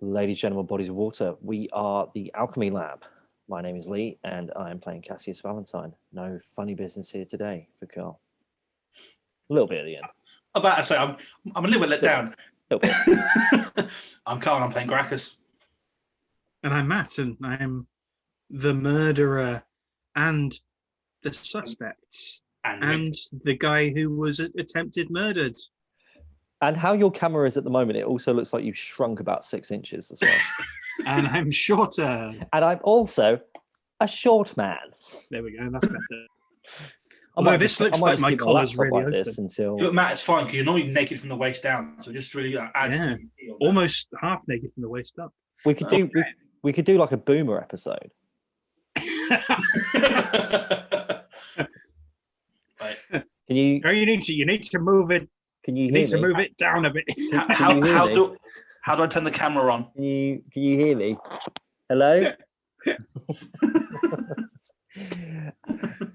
Ladies, gentlemen, bodies of water, we are the Alchemy Lab. My name is Lee, and I am playing Cassius Valentine. No funny business here today for Carl. A little bit at the end. I'm about to say, I'm a little bit let down. Little bit. I'm Carl, and I'm playing Gracchus. And I'm Matt, and I'm the murderer and the suspects and the guy who was attempted murdered. And how your camera is at the moment, it also looks like you've shrunk about 6 inches as well. And I'm shorter. And I'm also a short man. There we go, that's better. Although this looks like my collar's really like open. this until... But Matt, it's fine because you're normally naked from the waist down, so just really adds to the feel. Almost half naked from the waist up. We could do we could do like a boomer episode. Right. Can you? No, you need to move it. Can you hear need to me? move it down a bit. How do I turn the camera on? Can you hear me? Hello.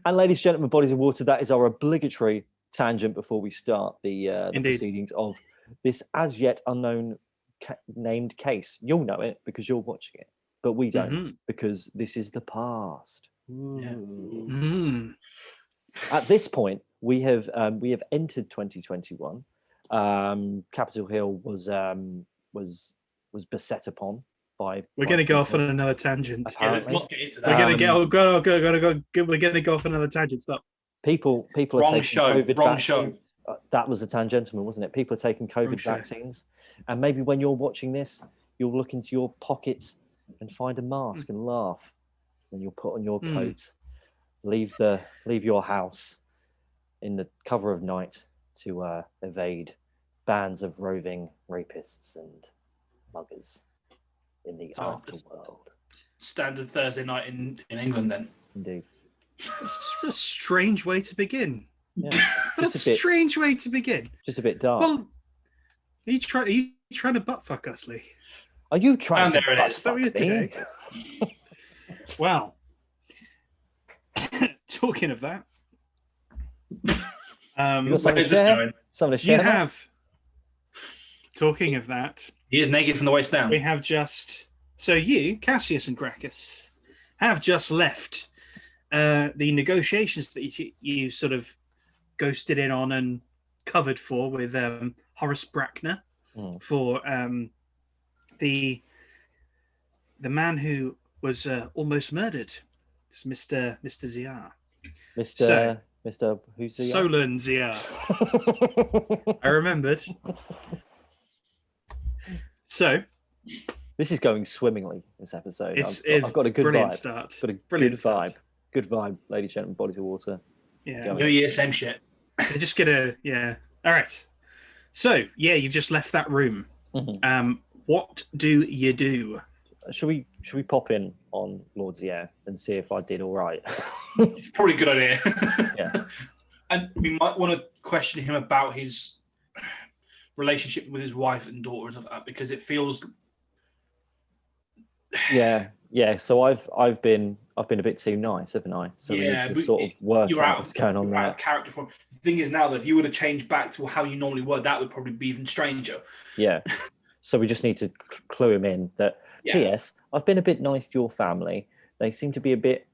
And ladies and gentlemen, bodies of water, that is our obligatory tangent before we start the proceedings of this as yet unknown named case. You'll know it because you're watching it, but we don't because this is the past. At this point, we have entered 2021. Capitol Hill was beset upon by. We're going to go off on another tangent. Yeah, let's not get into that. We're going to go. We're going to go off on another tangent. Stop. People are wrong taking show. COVID Wrong vaccines. show. That was a tangential, wasn't it? People are taking COVID vaccines, and maybe when you're watching this, you'll look into your pockets and find a mask and laugh. Then you'll put on your coat, leave your house in the cover of night to evade bands of roving rapists and muggers in the afterworld. Standard Thursday night in England, then. Indeed. It's a strange way to begin. Yeah. Strange way to begin. Just a bit dark. Well, are you trying to butt fuck us, Lee? Are you trying to there it is. butt fuck me? Well, talking of that, you got something to share? Something to share? You have. Talking of that, he is naked from the waist down. We have just you, Cassius and Gracchus, have just left the negotiations that you sort of ghosted in on and covered for with Horace Brackner for the man who was almost murdered. It's Mr. Ziar. Mr. Who's Ziar? Solon Ziar. I remembered. So this is going swimmingly. This episode, I've got a good brilliant vibe. Start. Got a Brilliant good start. vibe. Good vibe, ladies and gentlemen, bodies of water. Yeah. New Year, same shit. They're just gonna, All right. So, you've just left that room. What do you do? Should we pop in on Lord Zier and see if I did all right? It's probably a good idea. Yeah. And we might want to question him about his relationship with his wife and daughter and stuff like that, because it feels. Yeah. So I've been a bit too nice, haven't I? So we need to sort of work out what's going on there. Out of character form. The thing is now that if you were to change back to how you normally were, that would probably be even stranger. Yeah. So we just need to clue him in that. P.S. I've been a bit nice to your family. They seem to be a bit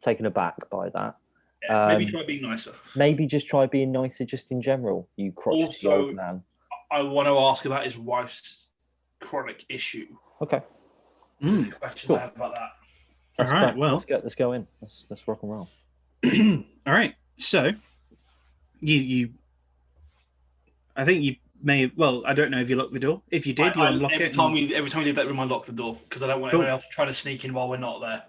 taken aback by that. Yeah, maybe try being nicer. Maybe just try being nicer just in general, you crotchety old man. I want to ask about his wife's chronic issue. Okay. Questions I have about that. All right, well. Let's go in. Let's rock and roll. All right. So, you I think you may, I don't know if you locked the door. If you did, you unlock it. Every time we leave that room, I lock the door because I don't want anyone else trying to sneak in while we're not there.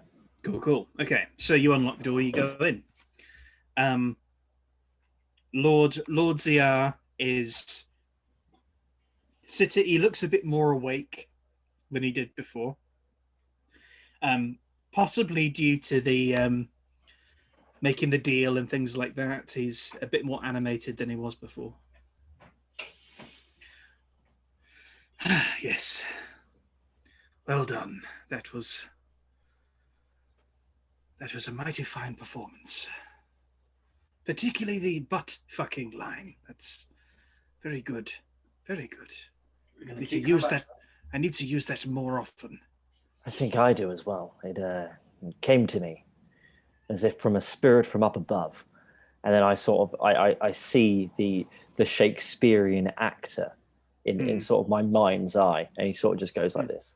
Cool. Okay, so you unlock the door, you go in. Lord Ziar is sitting. He looks a bit more awake than he did before. Possibly due to the making the deal and things like that. He's a bit more animated than he was before. Yes. Well done. That was a mighty fine performance. Particularly the butt fucking line. That's very good. Very good. We need to use I need to use that more often. I think I do as well. It came to me as if from a spirit from up above. And then I sort of, I see the Shakespearean actor in sort of my mind's eye. And he sort of just goes like this.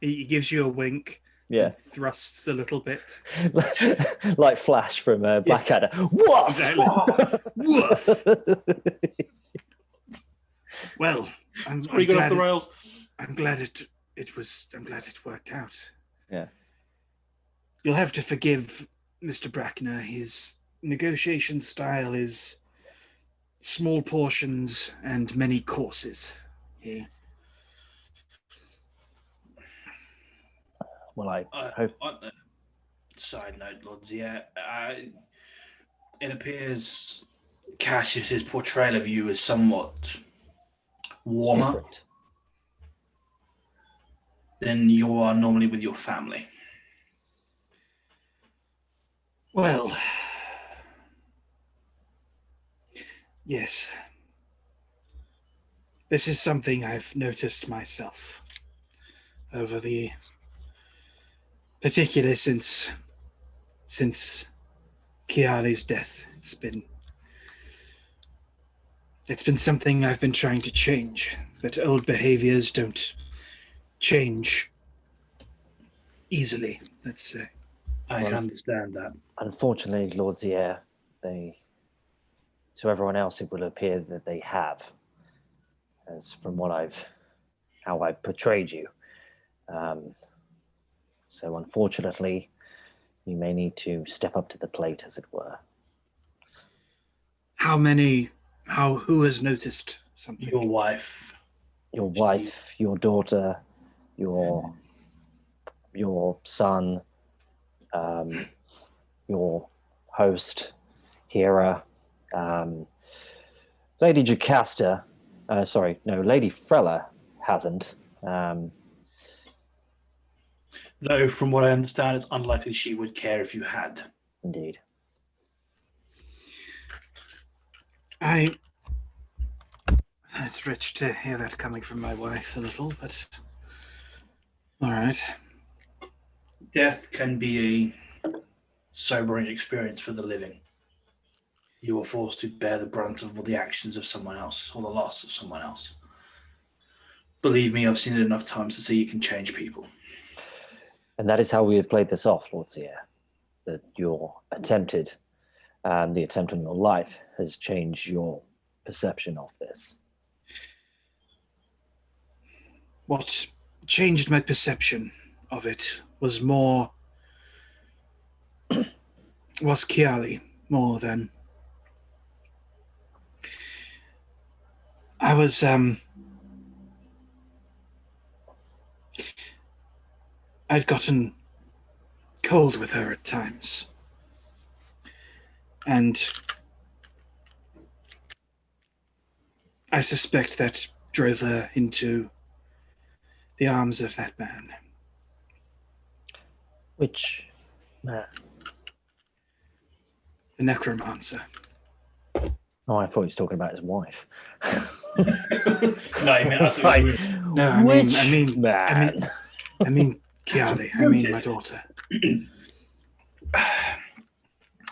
He gives you a wink. Yeah. And thrusts a little bit. Like Flash from Blackadder. Woof! Exactly. Woof! Well, I'm Got off the rails. I'm glad it worked out. Yeah. You'll have to forgive Mr. Brackner. His negotiation style is small portions and many courses. Yeah. Well, I hope. On a side note, Lords, it appears Cassius's portrayal of you is somewhat warmer Different. than you are normally with your family. Well, yes. This is something I've noticed myself over the particularly since Kiali's death. It's been something I've been trying to change, but old behaviors don't change easily, let's say. I can understand that. Unfortunately, Lord Zier, to everyone else, it will appear that they have, as from how I've portrayed you. So unfortunately, you may need to step up to the plate, as it were. Who has noticed something? Your wife. Your wife, your daughter, your son, your host, Hera, Lady Jocasta, Lady Frella hasn't. Though, from what I understand, it's unlikely she would care if you had. Indeed. It's rich to hear that coming from my wife a little, but all right. Death can be a sobering experience for the living. You are forced to bear the brunt of the actions of someone else or the loss of someone else. Believe me, I've seen it enough times to see you can change people. And that is how we have played this off, Lord Zier. That the attempt on your life has changed your perception of this. What changed my perception of it was Kiali more than I was. I'd gotten cold with her at times, and I suspect that drove her into the arms of that man. Which man? The necromancer. Oh, I thought he was talking about his wife. No, I mean, I mean, Kiali. I mean, my daughter.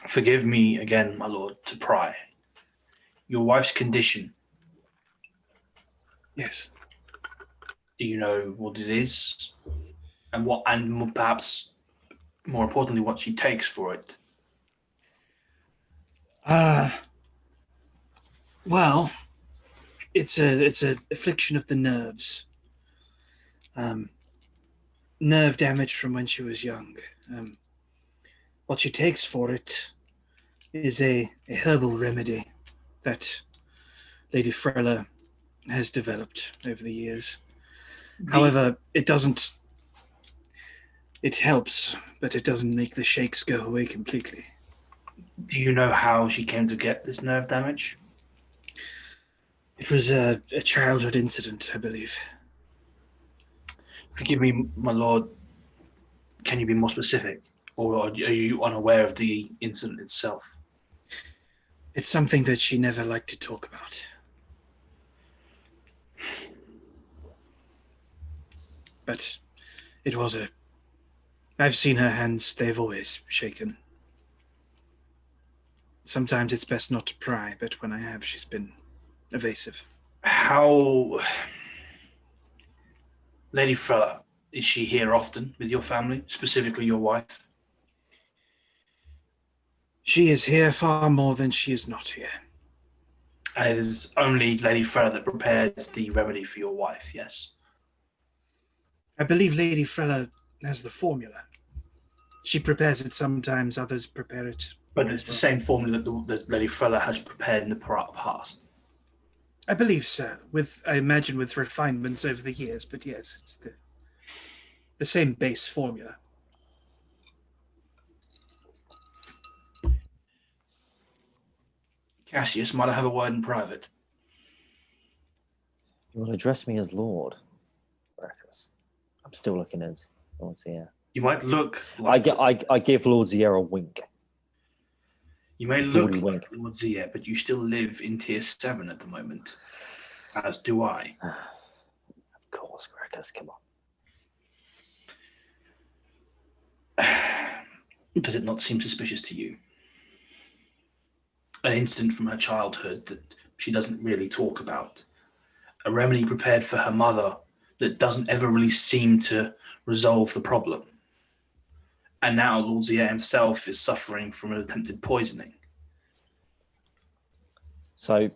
Forgive me again, my lord, to pry. Your wife's condition. Yes. Do you know what it is, and perhaps more importantly, what she takes for it? Well, it's a affliction of the nerves. Nerve damage from when she was young. What she takes for it is a herbal remedy that Lady Frella has developed over the years. However, it helps, but it doesn't make the shakes go away completely. Do you know how she came to get this nerve damage? It was a childhood incident, I believe. Forgive me, my lord. Can you be more specific? Or are you unaware of the incident itself? It's something that she never liked to talk about. But I've seen her hands, they've always shaken. Sometimes it's best not to pry, but when I have, she's been evasive. How... Lady Frella, is she here often with your family, specifically your wife? She is here far more than she is not here. And it is only Lady Frella that prepares the remedy for your wife, yes? I believe Lady Frella has the formula. She prepares it sometimes, others prepare it. But it's the same formula that Lady Frella has prepared in the past. I believe so. I imagine with refinements over the years, but yes, it's the same base formula. Cassius, might I have a word in private? You will address me as Lord, Breakfast. I'm still looking as Lord Zier. You might look like... I give Lord Zier a wink. You may look like Lord Zier, but you still live in tier 7 at the moment. As do I. Of course, Breakfast, come on. Does it not seem suspicious to you? An incident from her childhood that she doesn't really talk about. A remedy prepared for her mother that doesn't ever really seem to resolve the problem. And now Lord Zier himself is suffering from an attempted poisoning. So, ladies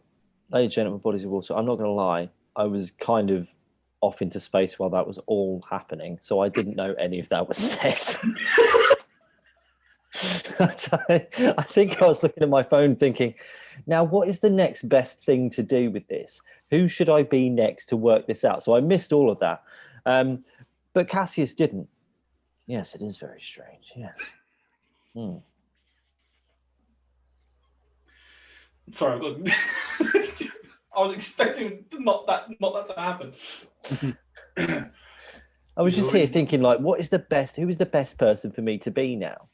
and gentlemen, bodies of water, I'm not going to lie, I was kind of off into space while that was all happening, so I didn't know any of that was said. I think I was looking at my phone thinking, now what is the next best thing to do with this? Who should I be next to work this out? So I missed all of that. But Cassius didn't. Yes, it is very strange, yes. Sorry, I was expecting not that to happen. I was just here thinking, like, who is the best person for me to be now?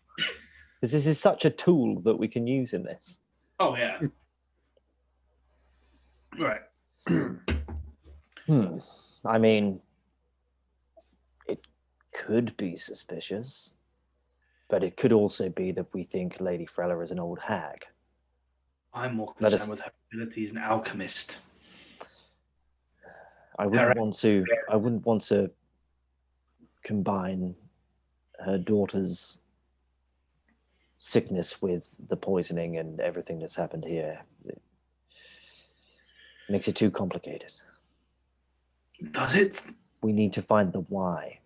Because this is such a tool that we can use in this. Oh, yeah. Right. I mean, it could be suspicious, but it could also be that we think Lady Frella is an old hag. I'm more concerned with her ability as an alchemist. I wouldn't want to combine her daughter's sickness with the poisoning and everything that's happened here. It makes it too complicated. Does it? We need to find the why.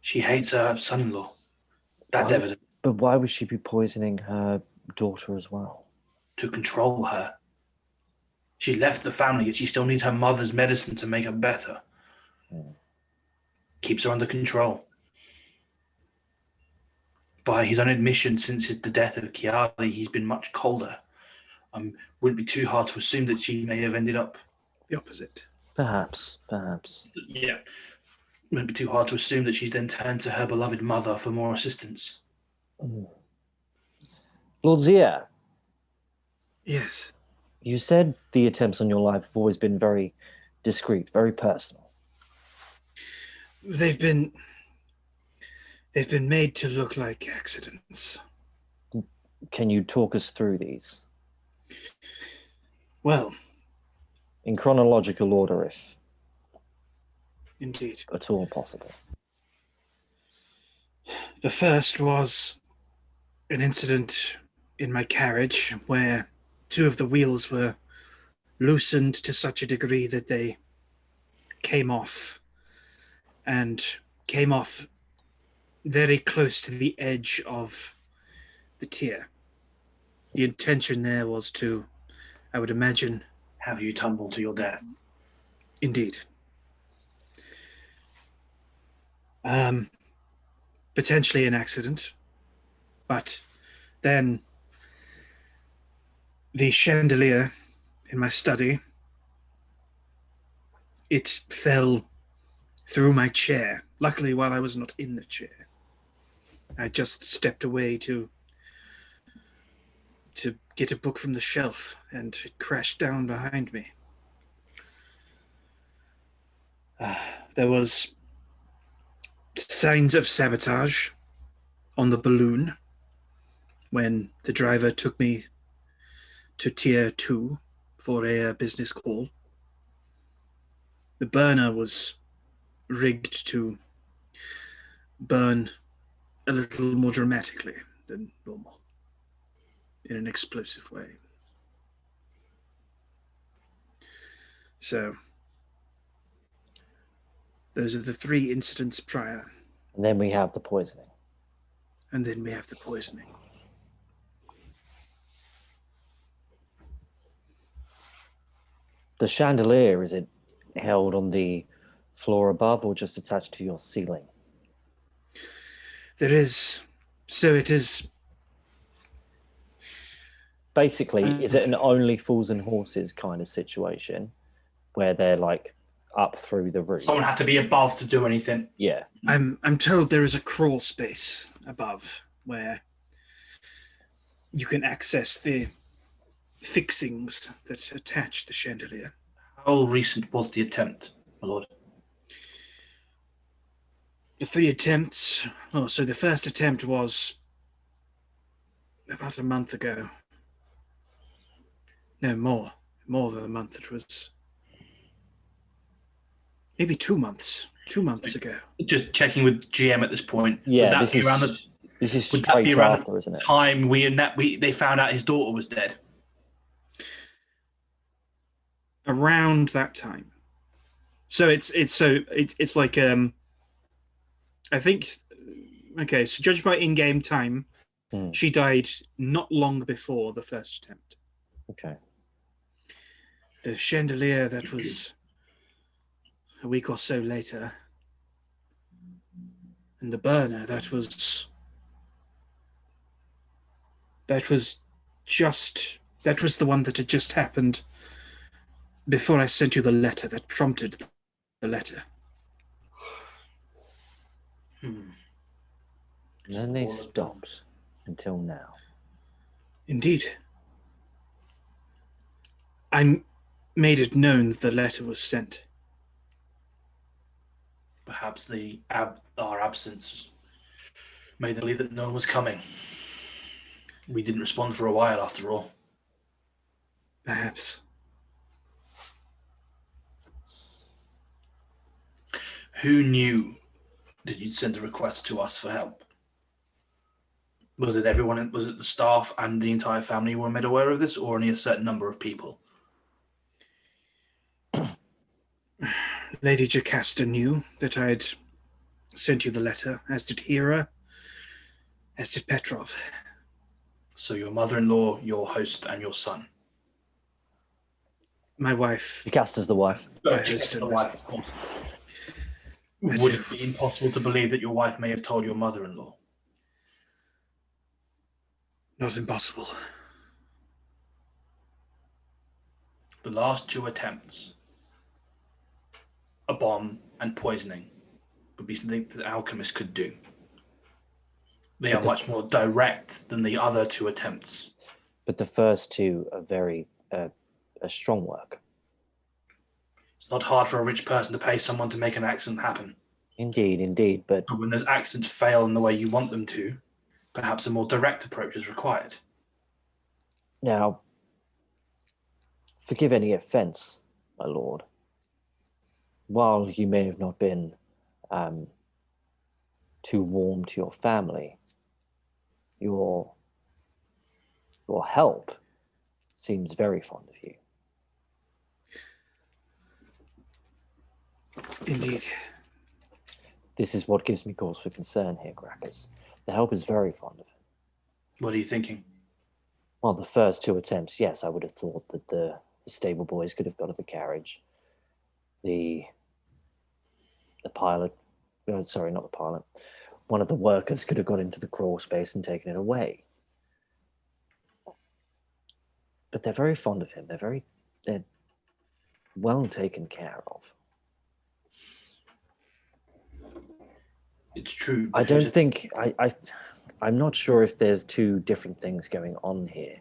She hates her son-in-law. That's evident. But why would she be poisoning her daughter as well? To control her. She left the family, yet she still needs her mother's medicine to make her better. Keeps her under control. By his own admission, since the death of Chiari, he's been much colder. Wouldn't be too hard to assume that she may have ended up the opposite. Perhaps. Yeah. Wouldn't be too hard to assume that she's then turned to her beloved mother for more assistance. Lord Zier. Yes. You said the attempts on your life have always been very discreet, very personal. They've been made to look like accidents. Can you talk us through these? Well, in chronological order, if indeed at all possible. The first was an incident in my carriage where two of the wheels were loosened to such a degree that they came off very close to the edge of the tier. The intention there was to, I would imagine, have you tumble to your death. Indeed. Potentially an accident, but then the chandelier in my study, it fell through my chair. Luckily, while I was not in the chair, I just stepped away to get a book from the shelf, and it crashed down behind me. There was signs of sabotage on the balloon when the driver took me to Tier 2 for a business call. The burner was rigged to burn a little more dramatically than normal, in an explosive way. So, those are the 3 incidents prior. And then we have the poisoning. And then we have the poisoning. The chandelier, is it held on the floor above or just attached to your ceiling? There is... So it is... Basically, is it an only fools and horses kind of situation where they're like up through the roof? Someone had to be above to do anything. Yeah. I'm told there is a crawl space above where you can access the fixings that attach the chandelier. How recent was the attempt, my lord? The 3 attempts... Oh, so the first attempt was about a month ago. No, more than a month. It was maybe 2 months. 2 months ago. Just checking with GM at this point. Yeah, would this is would that be straight around after, the isn't it? time they found out his daughter was dead? Around that time. So it's like I think, okay, so judged by in-game time, she died not long before the first attempt. Okay. The chandelier, that was a week or so later. And the burner, that was the one that had just happened before I sent you the letter that prompted the letter. And then they stopped until now. Indeed. I made it known that the letter was sent. Perhaps our absence made them believe that no one was coming. We didn't respond for a while, after all. Perhaps. Who knew that you'd send a request to us for help? Was it everyone? Was it the staff and the entire family were made aware of this, or only a certain number of people? Lady Jocasta knew that I'd sent you the letter, as did Hera, as did Petrov. So your mother-in-law, your host, and your son. My wife. Jocasta's the wife. Just the wife, of course. Would it be impossible to believe that your wife may have told your mother-in-law? Not impossible. The last 2 attempts, a bomb and poisoning, would be something that alchemists could do. They are much more direct than the other 2 attempts. But the first 2 are very a strong work. It's not hard for a rich person to pay someone to make an accident happen. Indeed, but when those accidents fail in the way you want them to, perhaps a more direct approach is required. now, forgive any offence, my lord. While you may have not been too warm to your family, your help seems very fond of you. Indeed. This is what gives me cause for concern here, Gracchus. The help is very fond of him. What are you thinking? Well, the first 2 attempts, yes, I would have thought that the stable boys could have got at the carriage. The pilot, sorry, not the pilot. One of the workers could have got into the crawl space and taken it away. But they're very fond of him. They're well taken care of. It's true. I don't think I'm not sure if there's 2 different things going on here,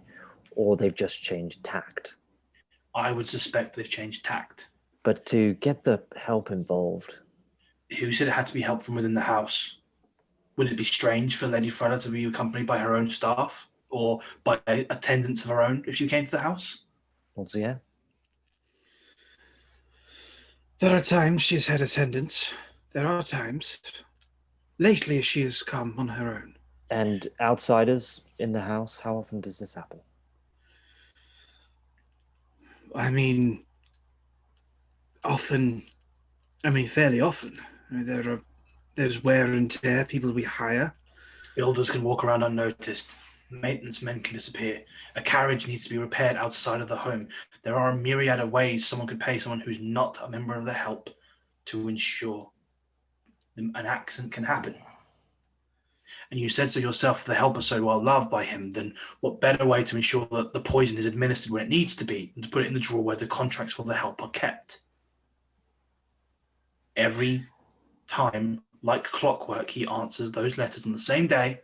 or they've just changed tact. I would suspect they've changed tact. But to get the help involved, Who said it had to be help from within the house? Would it be strange for Lady Freda to be accompanied by her own staff or by attendants of her own if she came to the house? what's the air? There are times she has had attendance. There are times. Lately, she has come on her own. And outsiders in the house, how often does this happen? I mean, often. I mean, fairly often. I mean, there's wear and tear. People we hire. Builders can walk around unnoticed. Maintenance men can disappear. A carriage needs to be repaired outside of the home. There are a myriad of ways someone could pay someone who's not a member of the help to ensure an accident can happen. And you said so yourself, the help is so well loved by him, then what better way to ensure that the poison is administered when it needs to be than to put it in the drawer where the contracts for the help are kept? Every time, like clockwork, he answers those letters on the same day,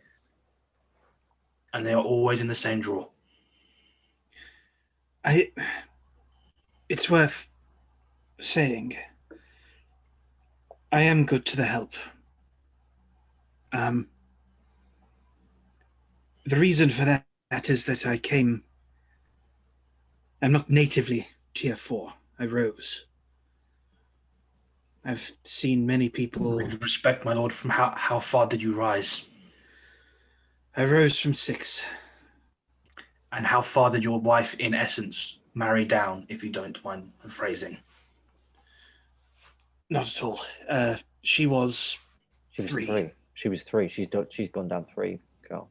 and they are always in the same drawer. It's worth saying, I am good to the help. The reason for that is that I'm not natively tier 4. I rose. I've seen many people. With respect, my lord, from how far did you rise? I rose from 6. And how far did your wife, in essence, marry down, if you don't mind the phrasing? Not at all. She was 3. She was 3. She's gone down 3. Carl.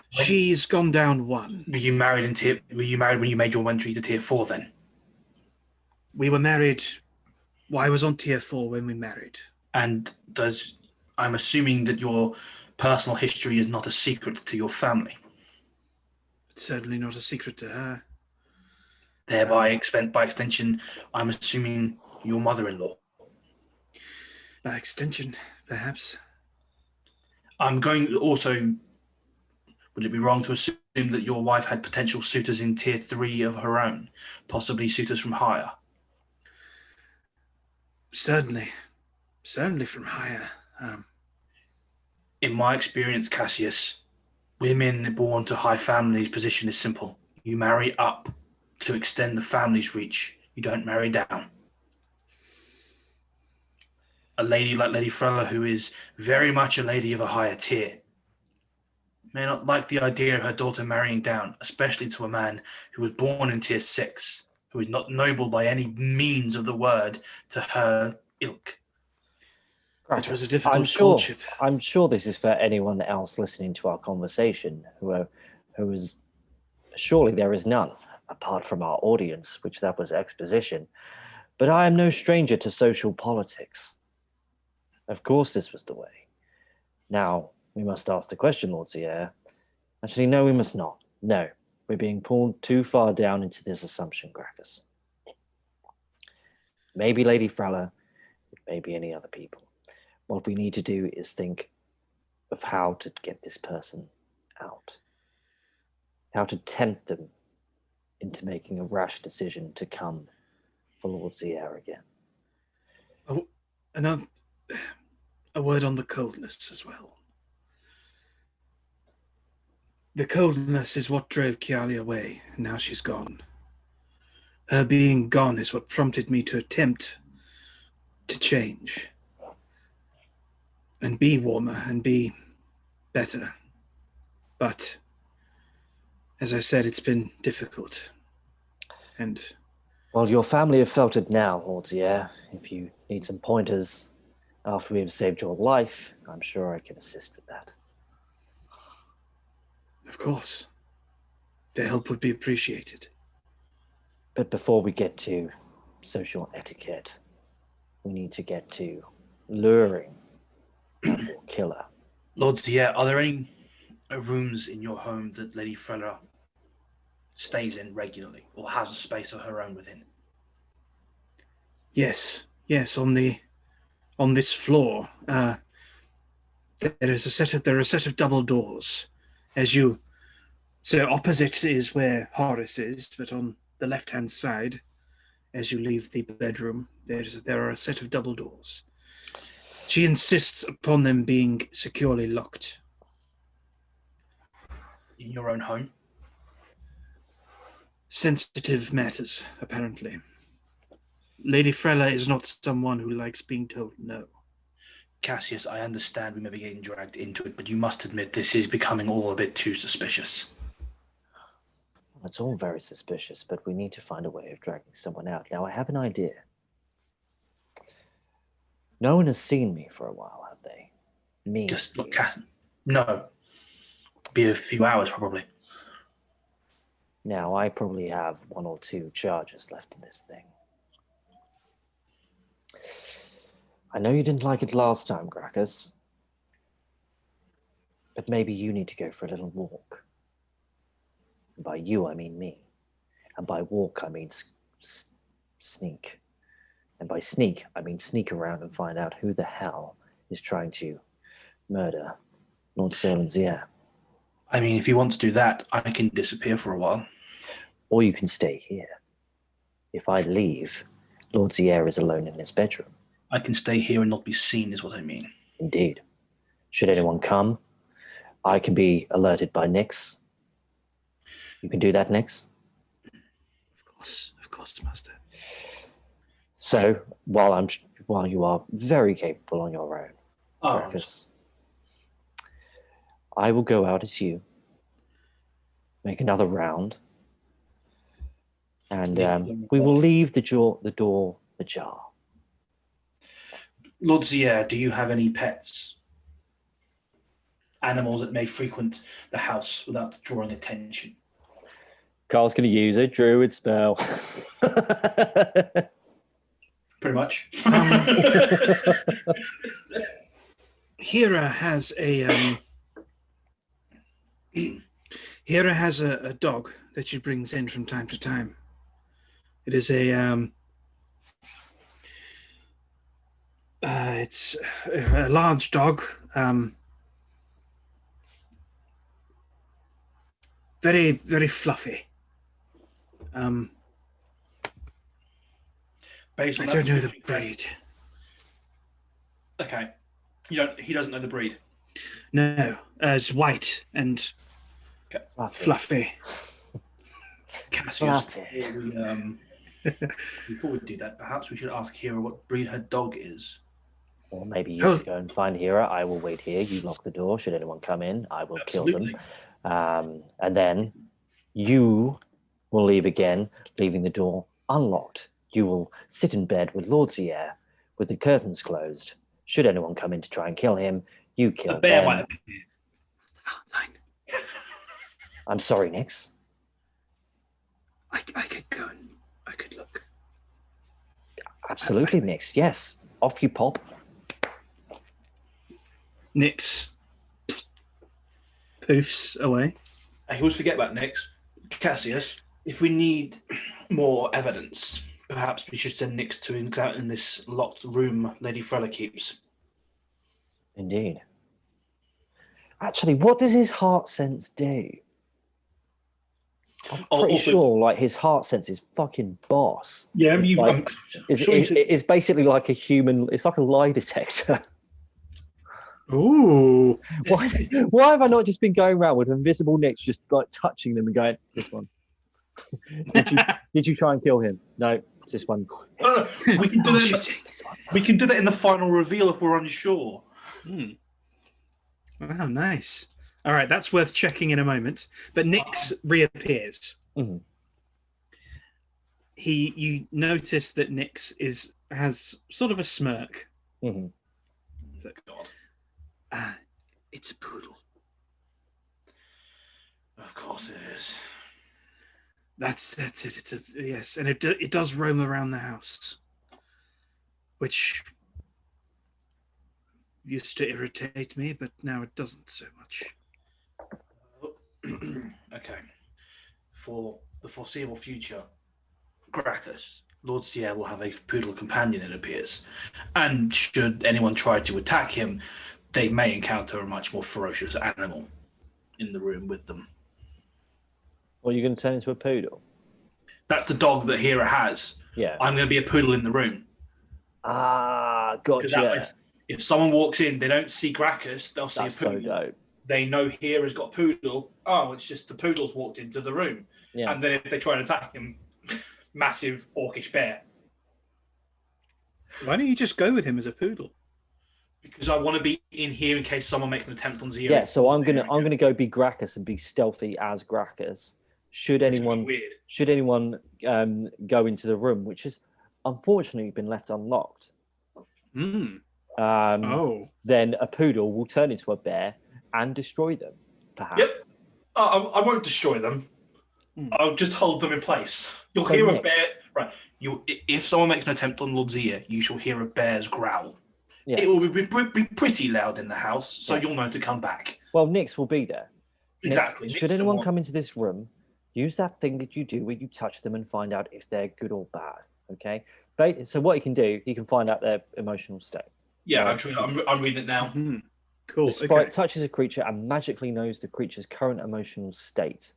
She's gone down 1. Were you married when you made your entry to tier 4 then? We were married. Well, I was on tier 4 when we married. And I'm assuming that your personal history is not a secret to your family. It's certainly not a secret to her. Thereby, by extension, I'm assuming your mother-in-law. By extension, perhaps. I'm going also. Would it be wrong to assume that your wife had potential suitors in tier 3 of her own, possibly suitors from higher? Certainly from higher. In my experience, Cassius, women born to high families' position is simple. You marry up to extend the family's reach. You don't marry down. A lady like Lady Frella, who is very much a lady of a higher tier, may not like the idea of her daughter marrying down, especially to a man who was born in tier 6, who is not noble by any means of the word to her ilk. It was a difficult courtship. I'm sure this is for anyone else listening to our conversation who is. Surely there is none, apart from our audience, which that was exposition. But I am no stranger to social politics. Of course this was the way. Now, we must ask the question, Lord Zier. Actually, no, we must not. No, we're being pulled too far down into this assumption, Gracchus. Maybe Lady Frella, maybe any other people. What we need to do is think of how to get this person out. How to tempt them into making a rash decision to come for Lord Zier again. A word on the coldness as well. The coldness is what drove Kiali away, and now she's gone. Her being gone is what prompted me to attempt to change. And be warmer and be better. But, as I said, it's been difficult. And... Well, your family have felt it now, Lord Zier. If you need some pointers after we have saved your life, I'm sure I can assist with that. Of course. Their help would be appreciated. But before we get to social etiquette, we need to get to luring or killer. Lord Zier, are there any rooms in your home that Lady Frella stays in regularly or has a space of her own within? Yes, on this floor. There are a set of double doors. So opposite is where Horace is, but on the left-hand side as you leave the bedroom, there are a set of double doors. She insists upon them being securely locked. In your own home? Sensitive matters, apparently. Lady Frella is not someone who likes being told no. Cassius, I understand we may be getting dragged into it, but you must admit this is becoming all a bit too suspicious. It's all very suspicious, but we need to find a way of dragging someone out. Now, I have an idea. No one has seen me for a while, have they? Me? Just look, no. Be a few hours, probably. Now, I probably have 1 or 2 charges left in this thing. I know you didn't like it last time, Gracchus, but maybe you need to go for a little walk. And by you, I mean me. And by walk, I mean sneak. And by sneak, I mean sneak around and find out who the hell is trying to murder Lord Serlanzier. I mean, if you want to do that, I can disappear for a while. Or you can stay here. If I leave, Lord Zier is alone in his bedroom. I can stay here and not be seen, is what I mean. Indeed. Should anyone come, I can be alerted by Nyx. You can do that, Nyx? Of course, Master. So, while you are very capable on your own, Gracchus, I will go out as you, make another round, and we will leave the door ajar. Lord Zier, do you have any pets? Animals that may frequent the house without drawing attention? Carl's going to use a druid spell. Pretty much. Hera has a dog that she brings in from time to time. It is it's a large dog, very, very fluffy. I don't know the breed. Okay. He doesn't know the breed? No, it's white and fluffy. Cassius, before we do that, perhaps we should ask Hera what breed her dog is. Or maybe you should go and find Hera. I will wait here. You lock the door. Should anyone come in, I will kill them. And then you will leave again, leaving the door unlocked. You will sit in bed with Lord Zier with the curtains closed. Should anyone come in to try and kill him, you kill them. A bear might appear. I'm sorry, Nyx. I could go and I could look. Absolutely, Nyx. Yes. Off you pop. Nyx poofs away. I always forget about Nyx. Cassius, if we need more evidence, perhaps we should send Nyx to examine this locked room Lady Frella keeps. Indeed. Actually, what does his heart sense do? I'm pretty sure, like, his heart sense is fucking boss. Yeah, it's basically like a human. It's like a lie detector. Ooh. Why have I not just been going around with invisible Nyx, just like touching them and going, "It's this one." Did you try and kill him? No, it's this one. No. We can do that. We can do that in the final reveal if we're unsure. Wow, nice. All right, that's worth checking in a moment. But Nyx reappears. Mm-hmm. You notice that Nyx has sort of a smirk. Mm-hmm. Is that God? It's a poodle. Of course it is. That's it. Yes, and it does roam around the house, which used to irritate me, but now it doesn't so much. Okay. For the foreseeable future, Gracchus, Lord Zier will have a poodle companion, it appears. And should anyone try to attack him, they may encounter a much more ferocious animal in the room with them. Well, you're going to turn into a poodle? That's the dog that Hera has. Yeah. I'm going to be a poodle in the room. Ah, Because that gotcha. way, if someone walks in, they don't see Gracchus, they'll see That's a poodle. so dope. They know here has got a poodle. Oh, it's just the poodle's walked into the room. Yeah. And then if they try and attack him, massive orcish bear. Why don't you just go with him as a poodle? Because I want to be in here in case someone makes an attempt on Zero. Yeah, so I'm gonna go be Gracchus and be stealthy as Gracchus. Should anyone go into the room, which has unfortunately been left unlocked, then a poodle will turn into a bear and destroy them. Perhaps. Yep. I won't destroy them. I'll just hold them in place. You'll hear a bear. Right. If someone makes an attempt on Lord Zia, you shall hear a bear's growl. Yeah. It will be pretty loud in the house, so you'll know to come back. Well, Nyx will be there. Exactly. Should anyone come into this room, use that thing that you do where you touch them and find out if they're good or bad. Okay. So what you can do, you can find out their emotional state. Yeah, I'm reading it now. Mm-hmm. Cool. The sprite touches a creature and magically knows the creature's current emotional state.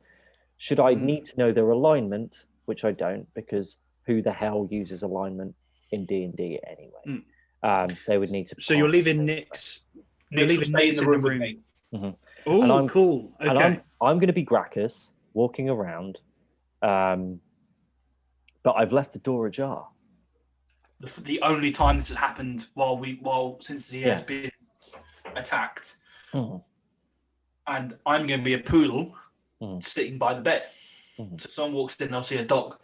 Should I need to know their alignment, which I don't, because who the hell uses alignment in D&D anyway? They would need to. So you're leaving Nyx. You're leaving Nyx in the room. Mm-hmm. Oh, cool. Okay. And I'm going to be Gracchus walking around, but I've left the door ajar. The only time this has happened since he has been attacked, and I'm going to be a poodle sitting by the bed. So someone walks in, they'll see a dog,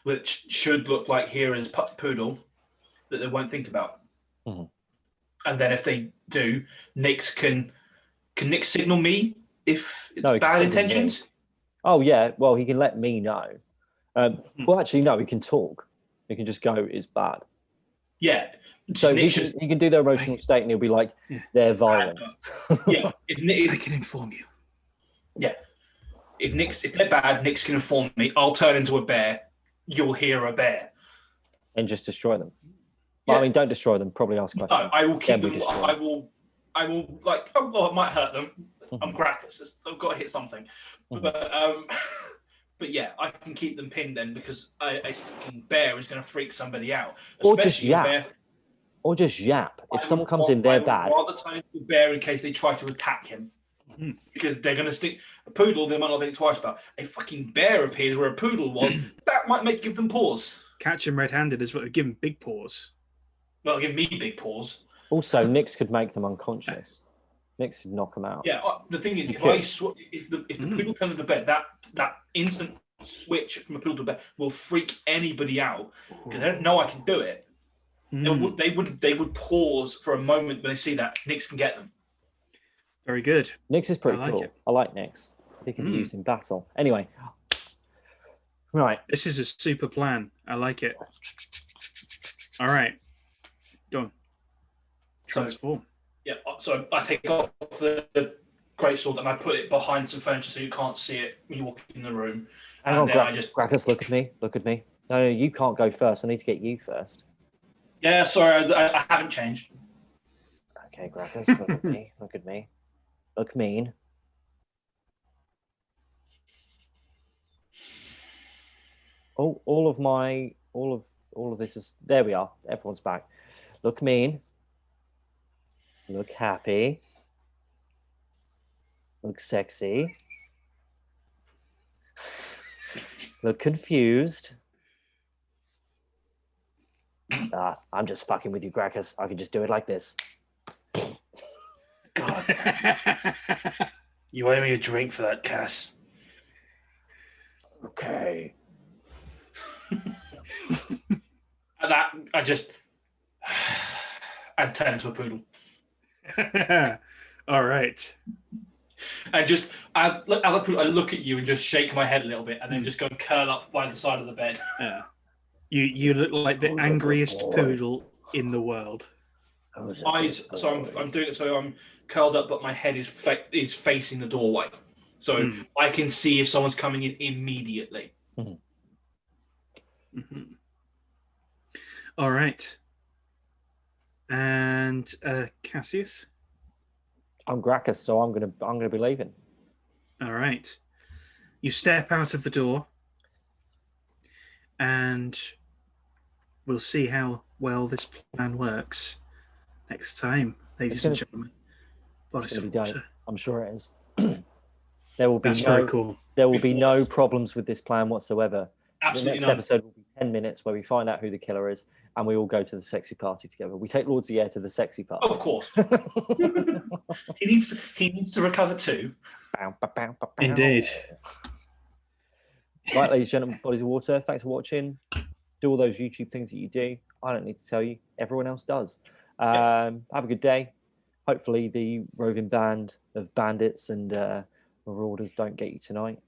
which should look like Hera's poodle, that they won't think about. And then if they do, Nyx can Nyx signal me if it's bad intentions? Oh yeah, well he can let me know. Well, actually, no, he can talk. He can just go, "It's bad." Yeah. So he can do their emotional state, and he'll be like, "They're violent." Yeah, if I can inform you. Yeah, if they're bad, Nyx can inform me. I'll turn into a bear. You'll hear a bear, and just destroy them. Well, I mean, don't destroy them. Probably ask questions. No, I will keep them. I will like. Oh, it might hurt them. I'm Gracchus. I've got to hit something. But yeah, I can keep them pinned then because a bear is going to freak somebody out. Or just yap. If someone comes in, they're bad. Rather turn into a bear in case they try to attack him. Because they're going to stick a poodle. They might not think twice about. A fucking bear appears where a poodle was. That might give them pause. Catch him red-handed is what give him big paws. Well, give me big paws. Also, Nyx could make them unconscious. Nyx could knock them out. Yeah, the thing is, if the poodle turns into bed, that instant switch from a poodle to bed will freak anybody out because they don't know I can do it. They would pause for a moment when they see that. Nyx can get them. Very good. Nyx is pretty cool. I like Nyx. He can be used in battle. Anyway, right. This is a super plan. I like it. All right. Go on. Transform. So I take off the greatsword and I put it behind some furniture so you can't see it when you walk in the room. Hang on, Gracchus, look at me. Look at me. No, you can't go first. I need to get you first. Yeah, sorry, I haven't changed. Okay, Gracchus, look at me. Look at me. Look mean. Oh, all of this is there. We are. Everyone's back. Look mean. Look happy. Look sexy. Look confused. I'm just fucking with you, Gracchus. I can just do it like this. God. You owe me a drink for that, Cass. Okay. And that, I turn into a poodle. All right. And just, as a poodle, I look at you and just shake my head a little bit and then just go and curl up by the side of the bed. Yeah. You look like the angriest poodle in the world. Eyes. So I'm doing it. So I'm curled up, but my head is facing the doorway, so I can see if someone's coming in immediately. All right. And Cassius. I'm Gracchus, so I'm gonna be leaving. All right. You step out of the door, and we'll see how well this plan works next time, ladies and gentlemen. Bodies of Water. I'm sure it is. There will be very cool. There will be no problems with this plan whatsoever. Absolutely the next none. episode will be 10 minutes where we find out who the killer is, and we all go to the sexy party together. We take Lord Zier to the sexy party. Of course. He needs to recover too. Indeed. Right, ladies and gentlemen, Bodies of Water, thanks for watching. Do all those YouTube things that you do. I don't need to tell you. Everyone else does. Have a good day. Hopefully the roving band of bandits and marauders don't get you tonight.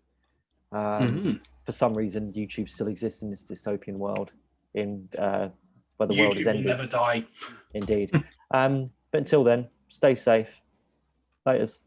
For some reason, YouTube still exists in this dystopian world where the world is ending. YouTube will never die. Indeed. But until then, stay safe. Laters.